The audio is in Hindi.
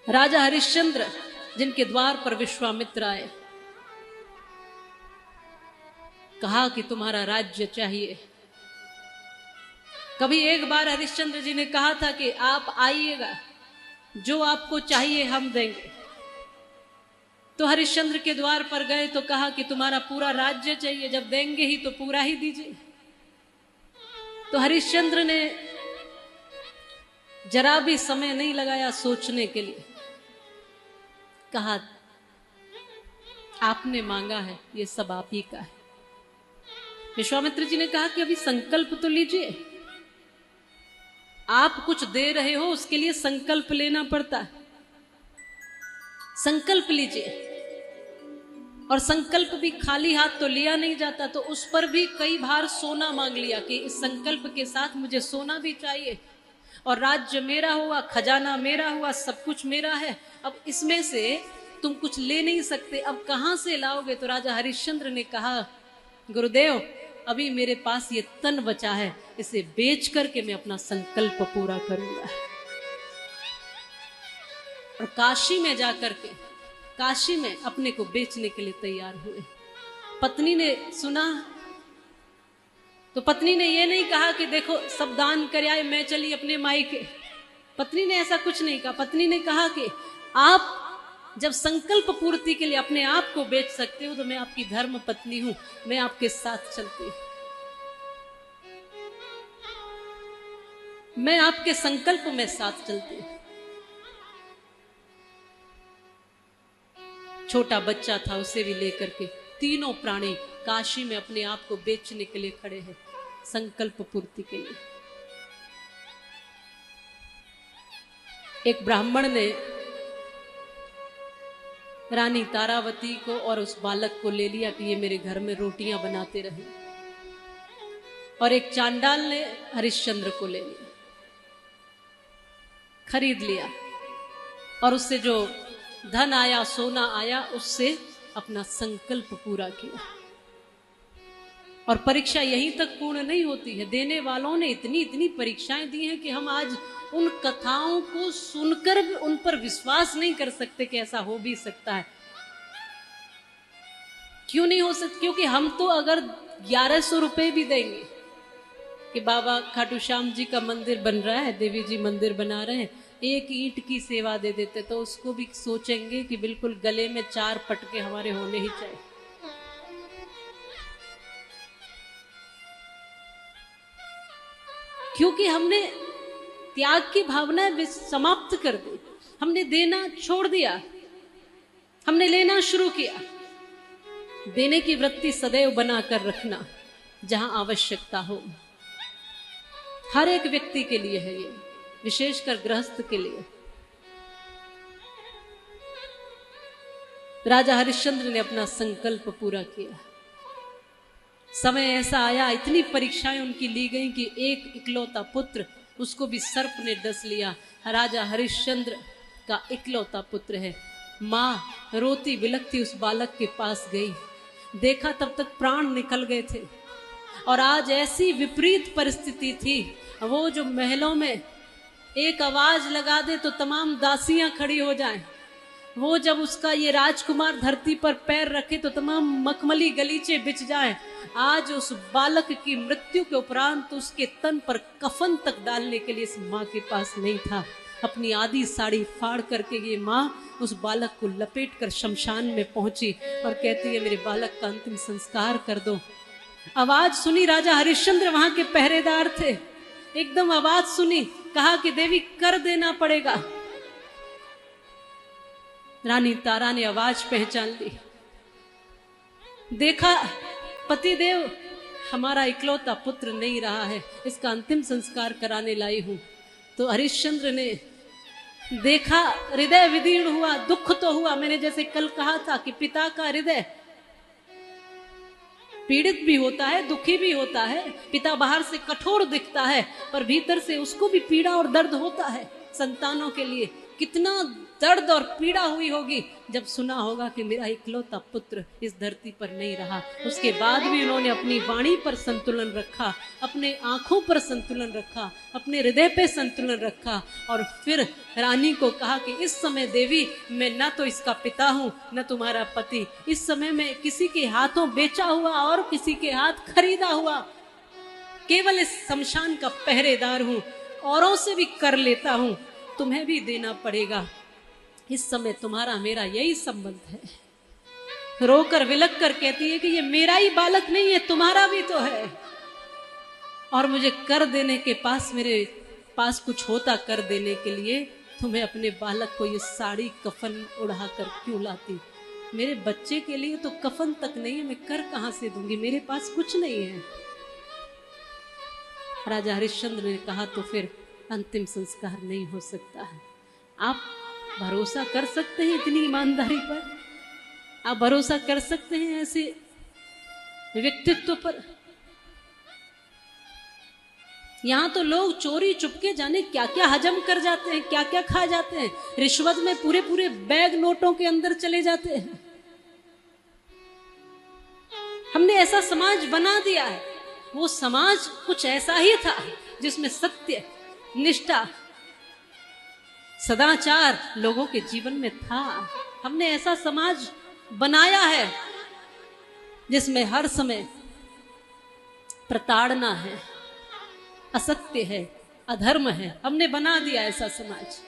राजा हरिश्चंद्र जिनके द्वार पर विश्वामित्र आए, कहा कि तुम्हारा राज्य चाहिए। कभी एक बार हरिश्चंद्र जी ने कहा था कि आप आइएगा, जो आपको चाहिए हम देंगे। तो हरिश्चंद्र के द्वार पर गए तो कहा कि तुम्हारा पूरा राज्य चाहिए, जब देंगे ही तो पूरा ही दीजिए। तो हरिश्चंद्र ने जरा भी समय नहीं लगाया सोचने के लिए, कहा आपने मांगा है, ये सब आप ही का है। विश्वामित्र जी ने कहा कि अभी संकल्प तो लीजिए, आप कुछ दे रहे हो उसके लिए संकल्प लेना पड़ता है, संकल्प लीजिए। और संकल्प भी खाली हाथ तो लिया नहीं जाता, तो उस पर भी कई बार सोना मांग लिया कि इस संकल्प के साथ मुझे सोना भी चाहिए, और राज्य मेरा हुआ, खजाना मेरा हुआ, सब कुछ मेरा है, अब इसमें से तुम कुछ ले नहीं सकते, अब कहां से लाओगे। तो राजा हरिश्चंद्र ने कहा गुरुदेव अभी मेरे पास ये तन बचा है, इसे बेच करके मैं अपना संकल्प पूरा करूंगा। और काशी में जाकर के, काशी में अपने को बेचने के लिए तैयार हुए। पत्नी ने सुना तो पत्नी ने ये नहीं कहा कि देखो सब दान कर आए, मैं चली अपने मायके। पत्नी ने ऐसा कुछ नहीं कहा। पत्नी ने कहा कि आप जब संकल्प पूर्ति के लिए अपने आप को बेच सकते हो तो मैं आपकी धर्म पत्नी हूं, मैं आपके साथ चलती हूं, मैं आपके संकल्प में साथ चलती हूं। छोटा बच्चा था, उसे भी लेकर के तीनों प्राणी काशी में अपने आप को बेचने के लिए खड़े हैं, संकल्प पूर्ति के लिए। एक ब्राह्मण ने रानी तारावती को और उस बालक को ले लिया कि ये मेरे घर में रोटियां बनाते रहे, और एक चांडाल ने हरिश्चंद्र को ले लिया, खरीद लिया, और उससे जो धन आया, सोना आया, उससे अपना संकल्प पूरा किया। और परीक्षा यहीं तक पूर्ण नहीं होती है, देने वालों ने इतनी इतनी परीक्षाएं दी हैं कि हम आज उन कथाओं को सुनकर भी उन पर विश्वास नहीं कर सकते कि ऐसा हो भी सकता है। क्यों नहीं हो सकता? क्योंकि हम तो अगर 1100 रुपए भी देंगे कि बाबा खाटू श्याम जी का मंदिर बन रहा है, देवी जी मंदिर बना रहे हैं, एक ईंट की सेवा दे देते तो उसको भी सोचेंगे कि बिल्कुल गले में 4 पटके हमारे होने ही चाहिए। क्योंकि हमने त्याग की भावना समाप्त कर दी, हमने देना छोड़ दिया, हमने लेना शुरू किया। देने की वृत्ति सदैव बनाकर रखना जहां आवश्यकता हो। हर एक व्यक्ति के लिए है ये, विशेषकर गृहस्थ के लिए। राजा हरिश्चंद्र ने अपना संकल्प पूरा किया। समय ऐसा आया, इतनी परीक्षाएं उनकी ली गई कि एक इकलौता पुत्र, उसको भी सर्प ने डस लिया। राजा हरिश्चंद्र का इकलौता पुत्र है। माँ रोती बिलखती उस बालक के पास गई, देखा तब तक प्राण निकल गए थे। और आज ऐसी विपरीत परिस्थिति थी, वो जो महलों में एक आवाज लगा दे तो तमाम दासियां खड़ी हो जाएं, वो जब उसका ये राजकुमार धरती पर पैर रखे तो तमाम मखमली गलीचे बिछ जाएं। आज उस बालक की मृत्यु के उपरांत उसके तन पर कफन तक डालने के लिए इस माँ के पास नहीं था। अपनी आधी साड़ी फाड़ करके ये माँ उस बालक को लपेट कर शमशान में पहुंची और कहती है मेरे बालक का अंतिम संस्कार कर दो। आवाज सुनी, राजा हरिश्चंद्र वहां के पहरेदार थे, एकदम आवाज सुनी, कहा कि देवी कर देना पड़ेगा। रानी तारा ने आवाज पहचान ली, देखा पतिदेव हमारा इकलौता पुत्र नहीं रहा है, इसका अंतिम संस्कार कराने लाई हूं। तो हरिश्चंद्र ने देखा, हृदय विदीर्ण हुआ, दुख तो हुआ। मैंने जैसे कल कहा था कि पिता का हृदय पीड़ित भी होता है, दुखी भी होता है। पिता बाहर से कठोर दिखता है पर भीतर से उसको भी पीड़ा और दर्द होता है संतानों के लिए। कितना दर्द और पीड़ा हुई होगी जब सुना होगा कि मेरा इकलौता पुत्र इस धरती पर नहीं रहा। उसके बाद भी उन्होंने अपनी वाणी पर संतुलन रखा, अपने आंखों पर संतुलन रखा, अपने हृदय पे संतुलन रखा और फिर रानी को कहा कि इस समय देवी मैं न तो इसका पिता हूँ न तुम्हारा पति, इस समय मैं किसी के हाथों बेचा हुआ और किसी के हाथ खरीदा हुआ केवल इस शमशान का पहरेदार हूँ, औरों से भी कर लेता हूँ, तुम्हें भी देना पड़ेगा। इस समय तुम्हारा मेरा यही संबंध है। रोकर विलक कर कहती है कि ये मेरा ही बालक नहीं है, तुम्हारा भी तो है, और मुझे कर देने के पास मेरे पास कुछ होता कर देने के लिए तुम्हें अपने बालक को ये साड़ी कफन उड़ा कर क्यों लाती? मेरे बच्चे के लिए तो कफन तक नहीं है, मैं कर कहां से दूंगी, मेरे पास कुछ नहीं है। राजा हरिश्चंद्र ने कहा तो फिर अंतिम संस्कार नहीं हो सकता है। आप भरोसा कर सकते हैं इतनी ईमानदारी पर? आप भरोसा कर सकते हैं ऐसे व्यक्तित्व पर? यहां तो लोग चोरी चुपके जाने क्या क्या हजम कर जाते हैं, क्या क्या खा जाते हैं, रिश्वत में पूरे पूरे बैग नोटों के अंदर चले जाते हैं। हमने ऐसा समाज बना दिया है। वो समाज कुछ ऐसा ही था जिसमें सत्य, निष्ठा, सदाचार लोगों के जीवन में था। हमने ऐसा समाज बनाया है जिसमें हर समय प्रताड़ना है, असत्य है, अधर्म है। हमने बना दिया ऐसा समाज।